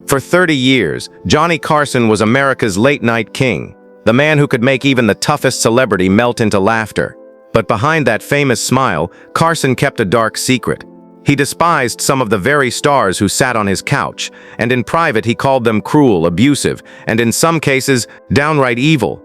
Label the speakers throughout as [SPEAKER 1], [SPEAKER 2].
[SPEAKER 1] For 30 years, Johny Carson was America's late-night king, the man who could make even the toughest celebrity melt into laughter. But behind that famous smile, Carson kept a dark secret. He despised some of the very stars who sat on his couch, and in private he called them cruel, abusive, and in some cases, downright evil.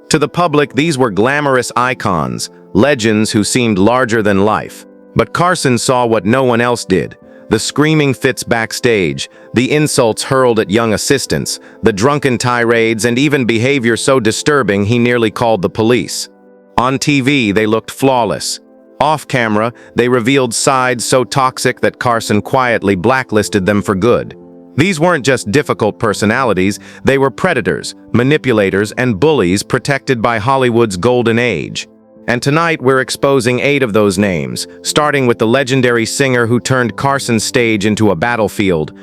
[SPEAKER 1] To the public, these were glamorous icons, legends who seemed larger than life. But Carson saw what no one else did. The screaming fits backstage, the insults hurled at young assistants, the drunken tirades, and even behavior so disturbing he nearly called the police. On TV, they looked flawless. Off camera, they revealed sides so toxic that Carson quietly blacklisted them for good. These weren't just difficult personalities, they were predators, manipulators, and bullies protected by Hollywood's golden age. And tonight we're exposing 8 of those names, starting with the legendary singer who turned Carson's stage into a battlefield,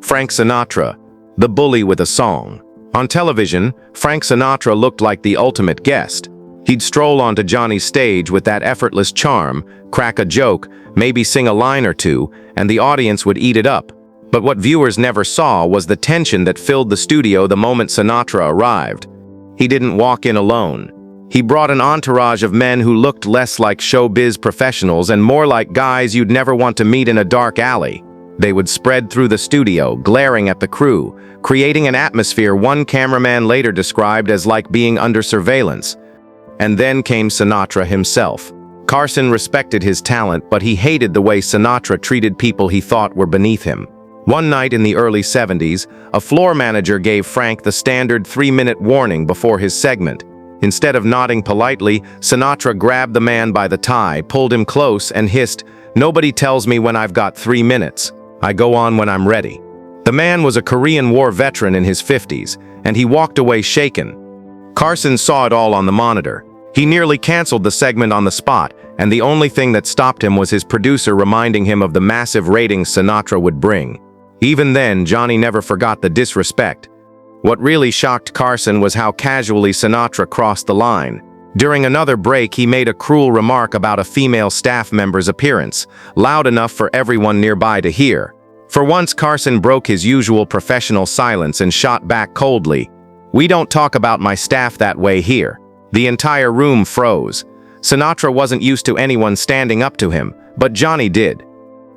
[SPEAKER 1] Frank Sinatra, the bully with a song. On television, Frank Sinatra looked like the ultimate guest. He'd stroll onto Johnny's stage with that effortless charm, crack a joke, maybe sing a line or two, and the audience would eat it up. But what viewers never saw was the tension that filled the studio the moment Sinatra arrived. He didn't walk in alone. He brought an entourage of men who looked less like showbiz professionals and more like guys you'd never want to meet in a dark alley. They would spread through the studio, glaring at the crew, creating an atmosphere one cameraman later described as like being under surveillance. And then came Sinatra himself. Carson respected his talent, but he hated the way Sinatra treated people he thought were beneath him. One night in the early 70s, a floor manager gave Frank the standard 3-minute warning before his segment. Instead of nodding politely, Sinatra grabbed the man by the tie, pulled him close, and hissed, "Nobody tells me when I've got 3 minutes. I go on when I'm ready." The man was a Korean War veteran in his 50s, and he walked away shaken. Carson saw it all on the monitor. He nearly canceled the segment on the spot, and the only thing that stopped him was his producer reminding him of the massive ratings Sinatra would bring. Even then, Johnny never forgot the disrespect. What really shocked Carson was how casually Sinatra crossed the line. During another break, he made a cruel remark about a female staff member's appearance, loud enough for everyone nearby to hear. For once, Carson broke his usual professional silence and shot back coldly, "We don't talk about my staff that way here." The entire room froze. Sinatra wasn't used to anyone standing up to him, but Johnny did.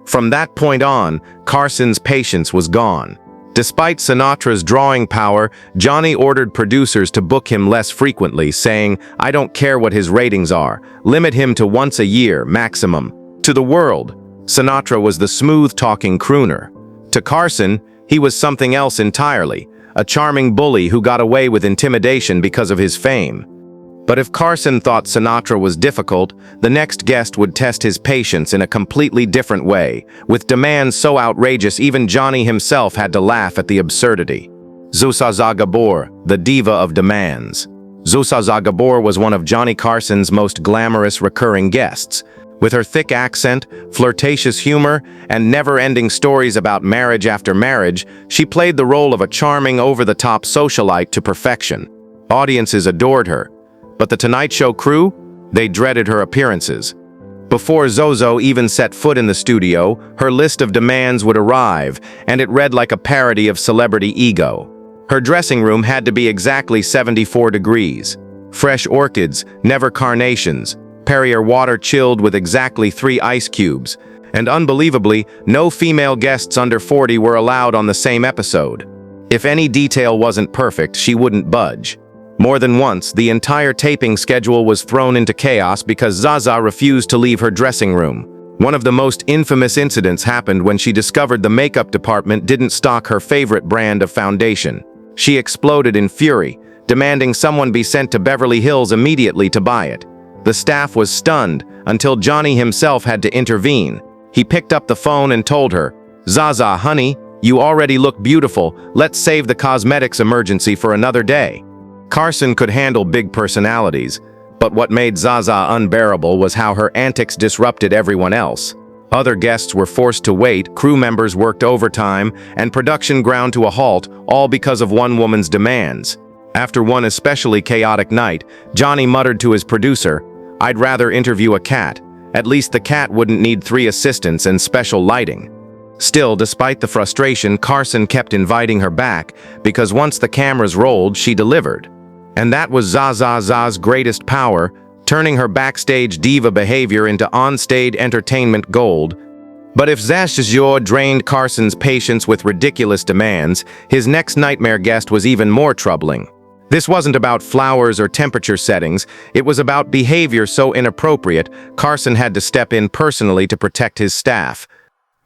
[SPEAKER 1] From that point on, Carson's patience was gone. Despite Sinatra's drawing power, Johnny ordered producers to book him less frequently, saying, "I don't care what his ratings are. Limit him to once a year, maximum." To the world, Sinatra was the smooth-talking crooner. To Carson, he was something else entirely, a charming bully who got away with intimidation because of his fame. But if Carson thought Sinatra was difficult, the next guest would test his patience in a completely different way. With demands so outrageous, even Johnny himself had to laugh at the absurdity. Zsa Gabor, the diva of demands. Zsa Gabor was one of Johny Carson's most glamorous recurring guests. With her thick accent, flirtatious humor, and never-ending stories about marriage after marriage, she played the role of a charming, over-the-top socialite to perfection. Audiences adored her. But the Tonight Show crew? They dreaded her appearances. Before Zozo even set foot in the studio, her list of demands would arrive, and it read like a parody of celebrity ego. Her dressing room had to be exactly 74 degrees. Fresh orchids, never carnations, Perrier water chilled with exactly 3 ice cubes, and unbelievably, no female guests under 40 were allowed on the same episode. If any detail wasn't perfect, she wouldn't budge. More than once, the entire taping schedule was thrown into chaos because Zaza refused to leave her dressing room. One of the most infamous incidents happened when she discovered the makeup department didn't stock her favorite brand of foundation. She exploded in fury, demanding someone be sent to Beverly Hills immediately to buy it. The staff was stunned until Johnny himself had to intervene. He picked up the phone and told her, "Zaza, honey, you already look beautiful. Let's save the cosmetics emergency for another day." Carson could handle big personalities, but what made Zaza unbearable was how her antics disrupted everyone else. Other guests were forced to wait, crew members worked overtime, and production ground to a halt, all because of one woman's demands. After one especially chaotic night, Johnny muttered to his producer, "I'd rather interview a cat. At least the cat wouldn't need 3 assistants and special lighting." Still, despite the frustration, Carson kept inviting her back because once the cameras rolled, she delivered. And that was Zaza's greatest power, turning her backstage diva behavior into on-stage entertainment gold. But if Zaza's drained Carson's patience with ridiculous demands, his next nightmare guest was even more troubling. This wasn't about flowers or temperature settings, it was about behavior so inappropriate, Carson had to step in personally to protect his staff.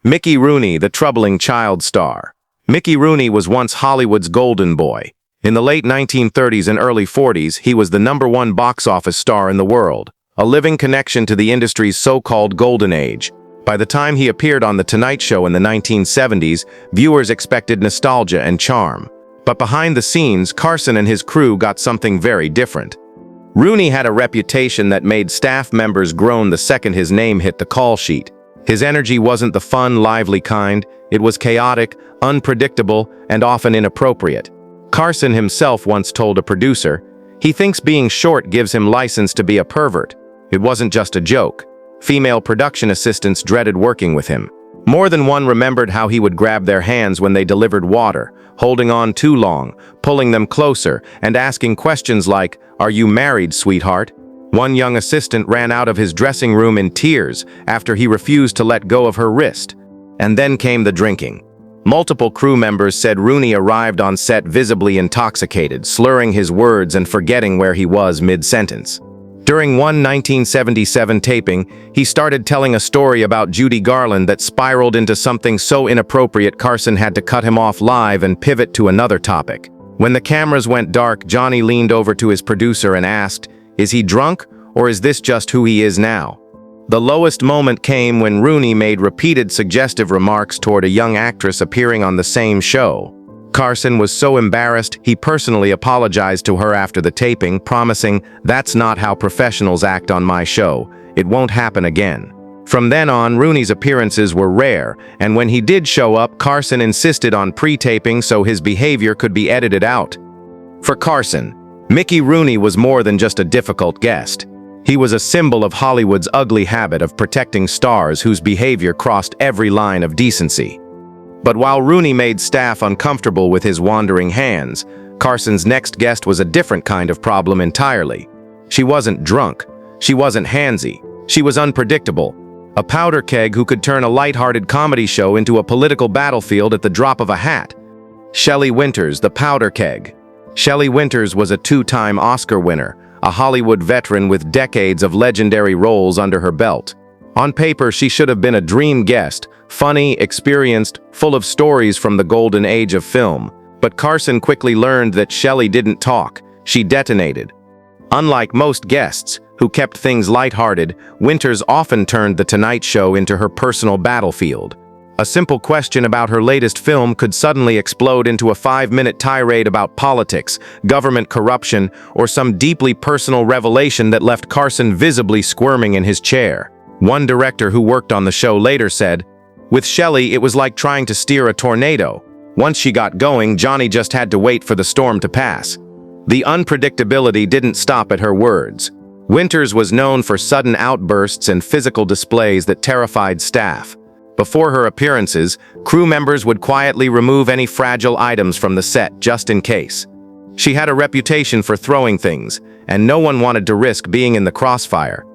[SPEAKER 1] Mickey Rooney, the troubling child star. Mickey Rooney was once Hollywood's golden boy. In the late 1930s and early 40s, he was the #1 box office star in the world, a living connection to the industry's so-called golden age. By the time he appeared on The Tonight Show in the 1970s, viewers expected nostalgia and charm. But behind the scenes, Carson and his crew got something very different. Rooney had a reputation that made staff members groan the second his name hit the call sheet. His energy wasn't the fun, lively kind. It was chaotic, unpredictable, and often inappropriate. Carson himself once told a producer, he thinks being short gives him license to be a pervert. It wasn't just a joke. Female production assistants dreaded working with him. More than one remembered how he would grab their hands when they delivered water, holding on too long, pulling them closer, and asking questions like, "Are you married, sweetheart?" One young assistant ran out of his dressing room in tears after he refused to let go of her wrist. And then came the drinking. Multiple crew members said Rooney arrived on set visibly intoxicated, slurring his words and forgetting where he was mid-sentence. During one 1977 taping, he started telling a story about Judy Garland that spiraled into something so inappropriate Carson had to cut him off live and pivot to another topic. When the cameras went dark, Johnny leaned over to his producer and asked, "Is he drunk, or is this just who he is now?" The lowest moment came when Rooney made repeated suggestive remarks toward a young actress appearing on the same show. Carson was so embarrassed, he personally apologized to her after the taping, promising, "That's not how professionals act on my show. It won't happen again." From then on, Rooney's appearances were rare, and when he did show up, Carson insisted on pre-taping so his behavior could be edited out. For Carson, Mickey Rooney was more than just a difficult guest. He was a symbol of Hollywood's ugly habit of protecting stars whose behavior crossed every line of decency. But while Rooney made staff uncomfortable with his wandering hands, Carson's next guest was a different kind of problem entirely. She wasn't drunk. She wasn't handsy. She was unpredictable. A powder keg who could turn a light-hearted comedy show into a political battlefield at the drop of a hat. Shelley Winters, the powder keg. Shelley Winters was a two-time Oscar winner, a Hollywood veteran with decades of legendary roles under her belt. On paper, she should have been a dream guest, funny, experienced, full of stories from the golden age of film. But Carson quickly learned that Shelley didn't talk, she detonated. Unlike most guests, who kept things lighthearted, Winters often turned The Tonight Show into her personal battlefield. A simple question about her latest film could suddenly explode into a 5-minute tirade about politics, government corruption, or some deeply personal revelation that left Carson visibly squirming in his chair. One director who worked on the show later said, "With Shelley, it was like trying to steer a tornado. Once she got going, Johnny just had to wait for the storm to pass." The unpredictability didn't stop at her words. Winters was known for sudden outbursts and physical displays that terrified staff. Before her appearances, crew members would quietly remove any fragile items from the set just in case. She had a reputation for throwing things, and no one wanted to risk being in the crossfire.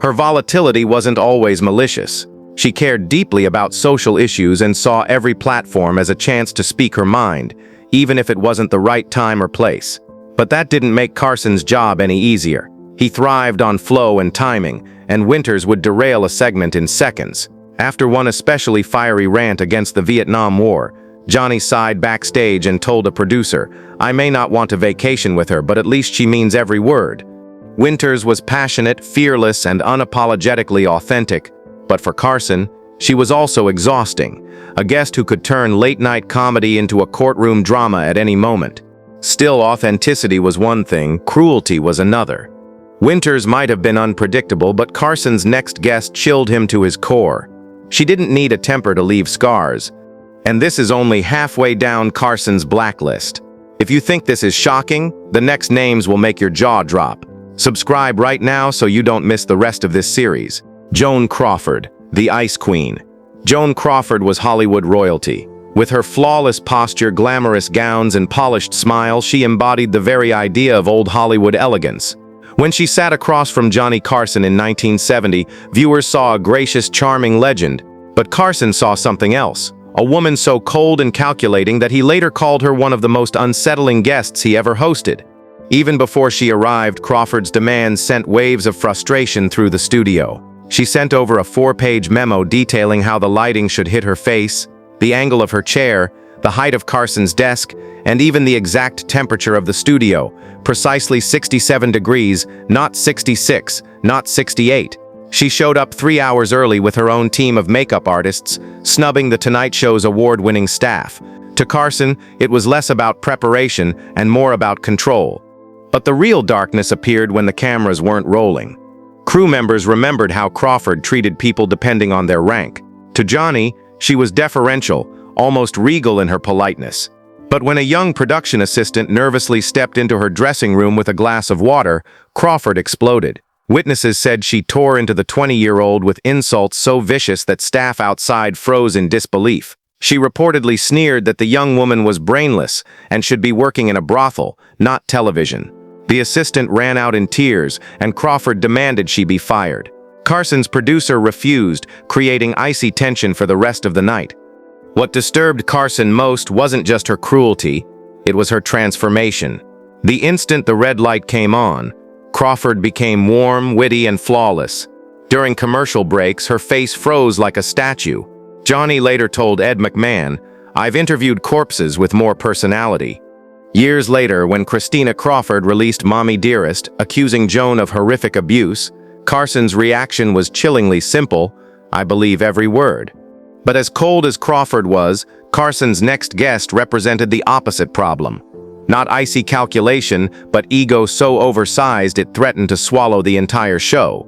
[SPEAKER 1] Her volatility wasn't always malicious. She cared deeply about social issues and saw every platform as a chance to speak her mind, even if it wasn't the right time or place. But that didn't make Carson's job any easier. He thrived on flow and timing, and Winters would derail a segment in seconds. After one especially fiery rant against the Vietnam War, Johnny sighed backstage and told a producer, "I may not want a vacation with her, but at least she means every word." Winters was passionate, fearless, and unapologetically authentic, but for Carson, she was also exhausting, a guest who could turn late-night comedy into a courtroom drama at any moment. Still, authenticity was one thing, cruelty was another. Winters might have been unpredictable, but Carson's next guest chilled him to his core. She didn't need a temper to leave scars. And this is only halfway down Carson's blacklist. If you think this is shocking, the next names will make your jaw drop. Subscribe right now so you don't miss the rest of this series. Joan Crawford, the Ice Queen. Joan Crawford was Hollywood royalty. With her flawless posture, glamorous gowns, and polished smile, she embodied the very idea of old Hollywood elegance. When she sat across from Johny Carson in 1970, viewers saw a gracious, charming legend. But Carson saw something else. A woman so cold and calculating that he later called her one of the most unsettling guests he ever hosted. Even before she arrived, Crawford's demands sent waves of frustration through the studio. She sent over a 4-page memo detailing how the lighting should hit her face, the angle of her chair, the height of Carson's desk, and even the exact temperature of the studio, precisely 67 degrees, not 66, not 68. She showed up 3 hours early with her own team of makeup artists, snubbing The Tonight Show's award-winning staff. To Carson, it was less about preparation and more about control. But the real darkness appeared when the cameras weren't rolling. Crew members remembered how Crawford treated people depending on their rank. To Johny, she was deferential, almost regal in her politeness. But when a young production assistant nervously stepped into her dressing room with a glass of water, Crawford exploded. Witnesses said she tore into the 20-year-old with insults so vicious that staff outside froze in disbelief. She reportedly sneered that the young woman was brainless and should be working in a brothel, not television. The assistant ran out in tears, and Crawford demanded she be fired. Carson's producer refused, creating icy tension for the rest of the night. What disturbed Carson most wasn't just her cruelty, it was her transformation. The instant the red light came on, Crawford became warm, witty, and flawless. During commercial breaks, her face froze like a statue. Johny later told Ed McMahon, "I've interviewed corpses with more personality." Years later, when Christina Crawford released Mommy Dearest, accusing Joan of horrific abuse, Carson's reaction was chillingly simple, "I believe every word." But as cold as Crawford was, Carson's next guest represented the opposite problem. Not icy calculation, but ego so oversized it threatened to swallow the entire show.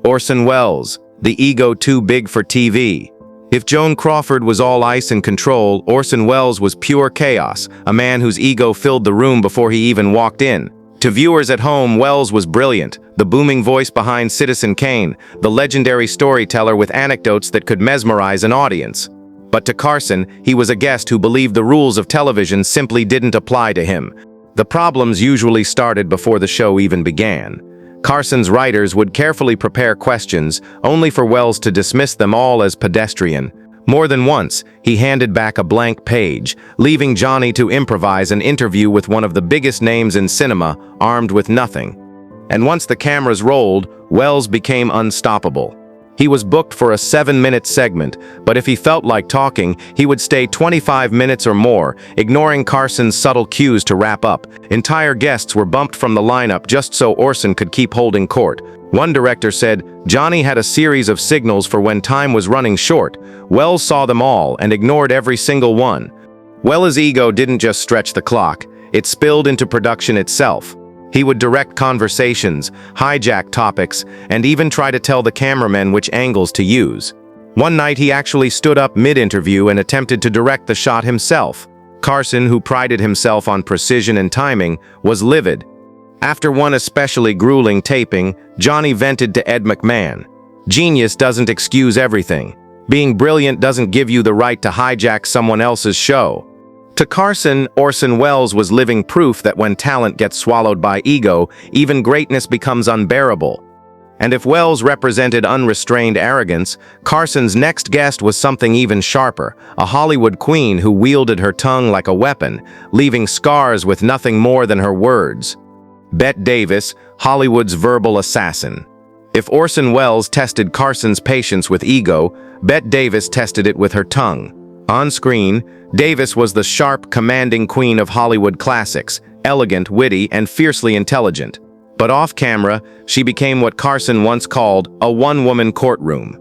[SPEAKER 1] Orson Welles, the ego too big for TV. If Joan Crawford was all ice and control, Orson Welles was pure chaos, a man whose ego filled the room before he even walked in. To viewers at home, Welles was brilliant, the booming voice behind Citizen Kane, the legendary storyteller with anecdotes that could mesmerize an audience. But to Carson, he was a guest who believed the rules of television simply didn't apply to him. The problems usually started before the show even began. Carson's writers would carefully prepare questions, only for Welles to dismiss them all as pedestrian. More than once, he handed back a blank page, leaving Johny to improvise an interview with one of the biggest names in cinema, armed with nothing. And once the cameras rolled, Welles became unstoppable. He was booked for a 7-minute segment, but if he felt like talking, he would stay 25 minutes or more, ignoring Carson's subtle cues to wrap up. Entire guests were bumped from the lineup just so Orson could keep holding court. One director said, "Johny had a series of signals for when time was running short. Welles saw them all and ignored every single one." Welles' ego didn't just stretch the clock, it spilled into production itself. He would direct conversations, hijack topics, and even try to tell the cameramen which angles to use. One night he actually stood up mid-interview and attempted to direct the shot himself. Carson, who prided himself on precision and timing, was livid. After one especially grueling taping, Johny vented to Ed McMahon. "Genius doesn't excuse everything. Being brilliant doesn't give you the right to hijack someone else's show." To Carson, Orson Welles was living proof that when talent gets swallowed by ego, even greatness becomes unbearable. And if Welles represented unrestrained arrogance, Carson's next guest was something even sharper, a Hollywood queen who wielded her tongue like a weapon, leaving scars with nothing more than her words. Bette Davis, Hollywood's verbal assassin. If Orson Welles tested Carson's patience with ego, Bette Davis tested it with her tongue. On screen, Davis was the sharp, commanding queen of Hollywood classics, elegant, witty, and fiercely intelligent. But off-camera, she became what Carson once called a one-woman courtroom.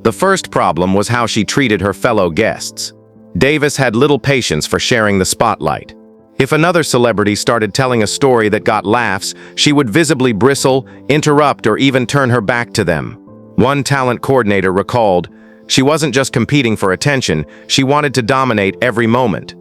[SPEAKER 1] The first problem was how she treated her fellow guests. Davis had little patience for sharing the spotlight. If another celebrity started telling a story that got laughs, she would visibly bristle, interrupt, or even turn her back to them. One talent coordinator recalled, "She wasn't just competing for attention, she wanted to dominate every moment."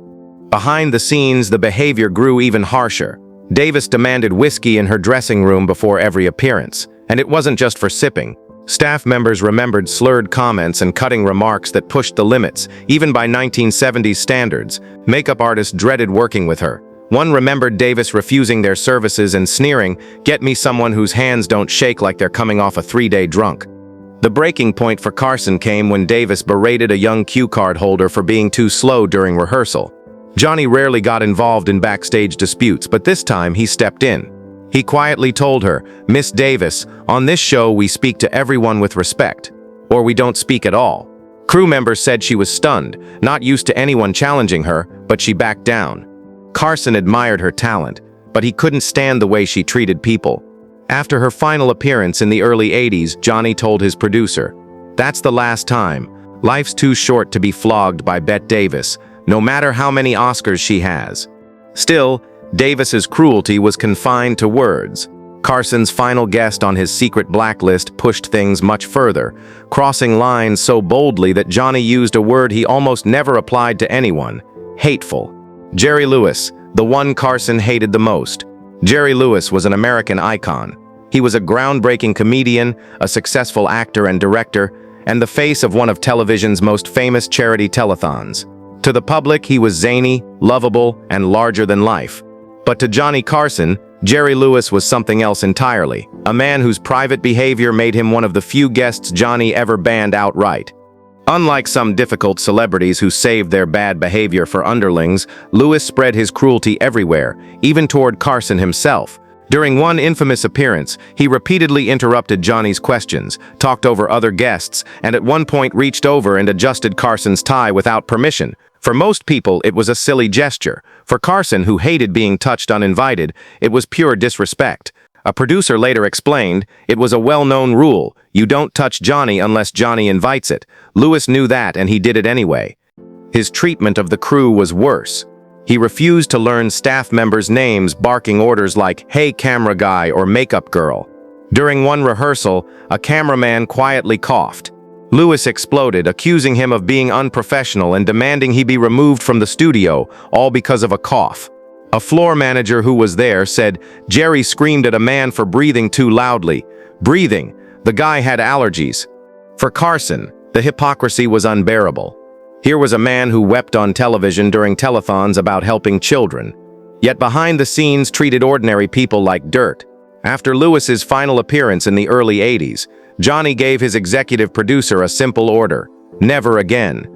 [SPEAKER 1] Behind the scenes, the behavior grew even harsher. Davis demanded whiskey in her dressing room before every appearance, and it wasn't just for sipping. Staff members remembered slurred comments and cutting remarks that pushed the limits, even by 1970s standards. Makeup artists dreaded working with her. One remembered Davis refusing their services and sneering, "Get me someone whose hands don't shake like they're coming off a 3-day drunk." The breaking point for Carson came when Davis berated a young cue card holder for being too slow during rehearsal. Johny rarely got involved in backstage disputes, but this time he stepped in. He quietly told her, "Miss Davis, on this show we speak to everyone with respect, or we don't speak at all." Crew members said she was stunned, not used to anyone challenging her, but she backed down. Carson admired her talent, but he couldn't stand the way she treated people. After her final appearance in the early 80s, Johny told his producer, "That's the last time. Life's too short to be flogged by Bette Davis, no matter how many Oscars she has." Still, Davis's cruelty was confined to words. Carson's final guest on his secret blacklist pushed things much further, crossing lines so boldly that Johny used a word he almost never applied to anyone: hateful. Jerry Lewis, the one Carson hated the most. Jerry Lewis was an American icon. He was a groundbreaking comedian, a successful actor and director, and the face of one of television's most famous charity telethons. To the public, he was zany, lovable, and larger than life. But to Johny Carson, Jerry Lewis was something else entirely, a man whose private behavior made him one of the few guests Johny ever banned outright. Unlike some difficult celebrities who saved their bad behavior for underlings, Lewis spread his cruelty everywhere, even toward Carson himself. During one infamous appearance, he repeatedly interrupted Johnny's questions, talked over other guests, and at one point reached over and adjusted Carson's tie without permission. For most people, it was a silly gesture. For Carson, who hated being touched uninvited, it was pure disrespect. A producer later explained, "It was a well-known rule. You don't touch Johny unless Johny invites it." Lewis knew that, and he did it anyway. His treatment of the crew was worse. He refused to learn staff members' names, barking orders like, "Hey, camera guy," or "makeup girl." During one rehearsal, a cameraman quietly coughed. Lewis exploded, accusing him of being unprofessional and demanding he be removed from the studio, all because of a cough. A floor manager who was there said, "Jerry screamed at a man for breathing too loudly." Breathing. The guy had allergies. For Carson, the hypocrisy was unbearable. Here was a man who wept on television during telethons about helping children, yet behind the scenes treated ordinary people like dirt. After Lewis's final appearance in the early 80s, Johny gave his executive producer a simple order: never again.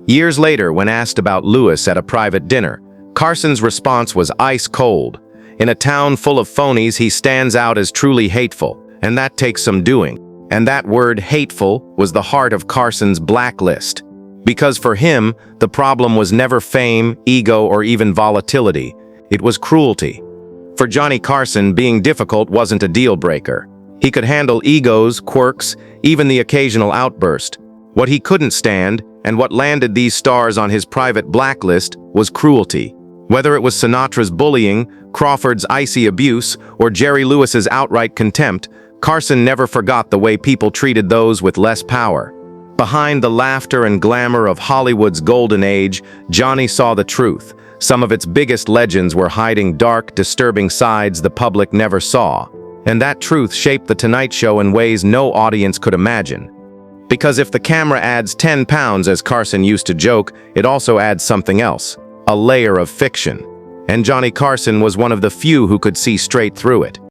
[SPEAKER 1] Years later, when asked about Lewis at a private dinner, Carson's response was ice cold. In a town full of phonies, he stands out as truly hateful, and that takes some doing. And that word, hateful, was the heart of Carson's blacklist. Because for him, the problem was never fame, ego, or even volatility. It was cruelty. For Johny Carson, being difficult wasn't a deal breaker. He could handle egos, quirks, even the occasional outburst. What he couldn't stand, and what landed these stars on his private blacklist, was cruelty. Whether it was Sinatra's bullying, Crawford's icy abuse, or Jerry Lewis's outright contempt, Carson never forgot the way people treated those with less power. Behind the laughter and glamour of Hollywood's golden age, Johny saw the truth. Some of its biggest legends were hiding dark, disturbing sides the public never saw. And that truth shaped The Tonight Show in ways no audience could imagine. Because if the camera adds 10 pounds, as Carson used to joke, it also adds something else, a layer of fiction. And Johny Carson was one of the few who could see straight through it.